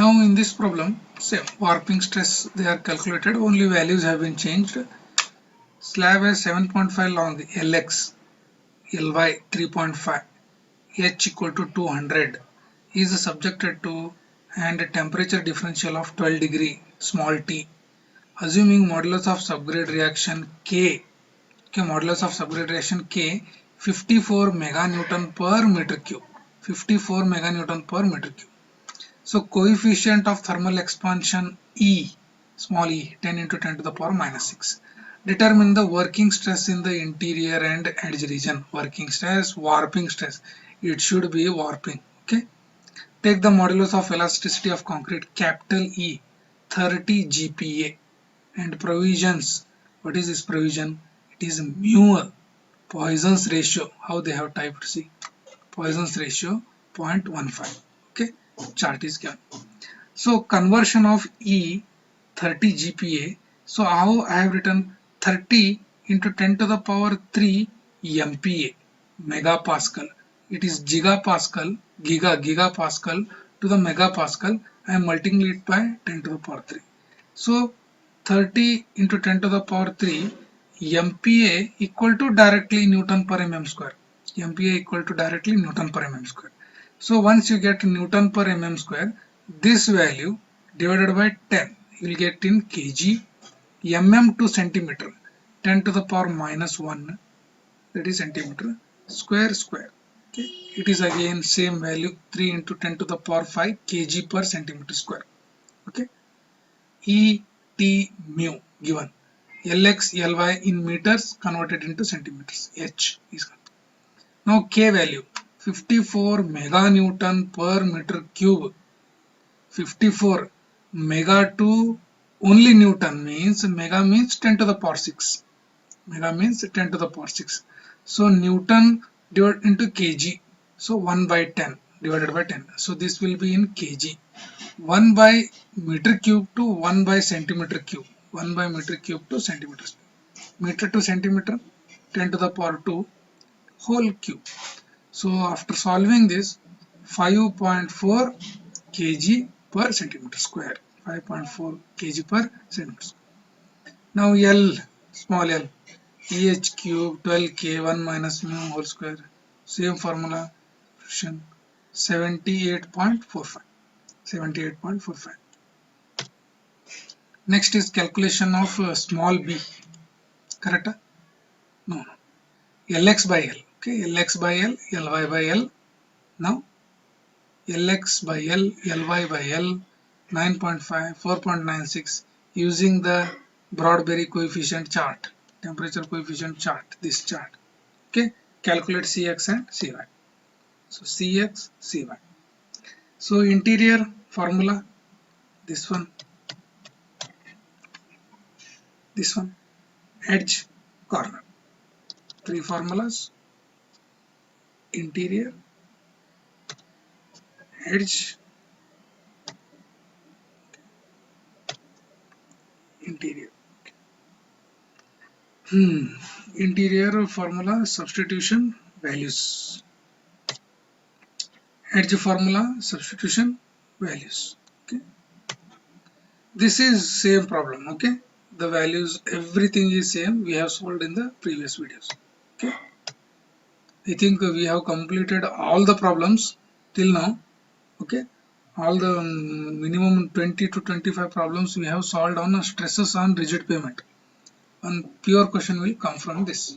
Now in this problem, same warping stress they are calculated, only values have been changed. Slab has 7.5 long, Lx, Ly 3.5, H equal to 200 is subjected to and a temperature differential of 12 degree small t. Assuming modulus of subgrade reaction K, modulus of subgrade reaction K 54 meganewton per meter cube. 54 meganewton per meter cube. So coefficient of thermal expansion E, small e, 10 into 10 to the power minus 6. Determine the working stress in the interior and edge region. Working stress, warping stress. It should be warping. Okay. Take the modulus of elasticity of concrete, capital E, 30 GPa, and provisions. What is this provision? It is mu, Poisson's ratio. How they have typed? See, Poisson's ratio 0.15. Okay, chart is given. So conversion of E 30 GPa. So how I have written 30 into 10 to the power 3 MPa, megapascal. It is gigapascal, gigapascal to the megapascal. I am multiplying it by 10 to the power 3. So 30 into 10 to the power 3 MPa equal to directly Newton per mm square. MPa equal to directly Newton per mm square. So once you get Newton per mm square, this value divided by 10, you will get in kg, mm to centimeter, 10 to the power minus 1, that is centimeter square. Okay. It is again same value, 3 into 10 to the power 5 kg per centimeter square. Okay. E T mu given. Lx, Ly in meters converted into centimeters. H is given. Now K value 54 meganewton per meter cube. 54 mega to only Newton means mega means 10 to the power 6. Mega means 10 to the power 6. So Newton divided into kg. So 1 by 10 divided by 10. So this will be in kg. 1 by meter cube to 1 by centimeter cube. 1 by meter cube to centimeter cube. Meter to centimeter 10 to the power 2 whole cube. So after solving this, 5.4 kg per centimeter square. 5.4 kg per centimeter square. Now L, small l, Eh cube 12k 1 minus mu whole square. Same formula, 78.45. 78.45. Next is calculation of small b. Correct? No. Lx by L. Okay, Lx by L, Ly by L. Now Lx by L, Ly by L, 9.5, 4.96 using the Broadberry coefficient chart, temperature coefficient chart, this chart. Okay, calculate Cx and Cy. So Cx, Cy. So interior formula, this one, edge, corner. Three formulas, interior, edge, interior. Interior formula substitution values. Edge formula substitution values. Okay. This is same problem. Okay. The values, everything is same. We have solved in the previous videos. Okay. I think we have completed all the problems till now. Okay. All the minimum 20 to 25 problems we have solved on stresses on rigid pavement. One pure question will come from this.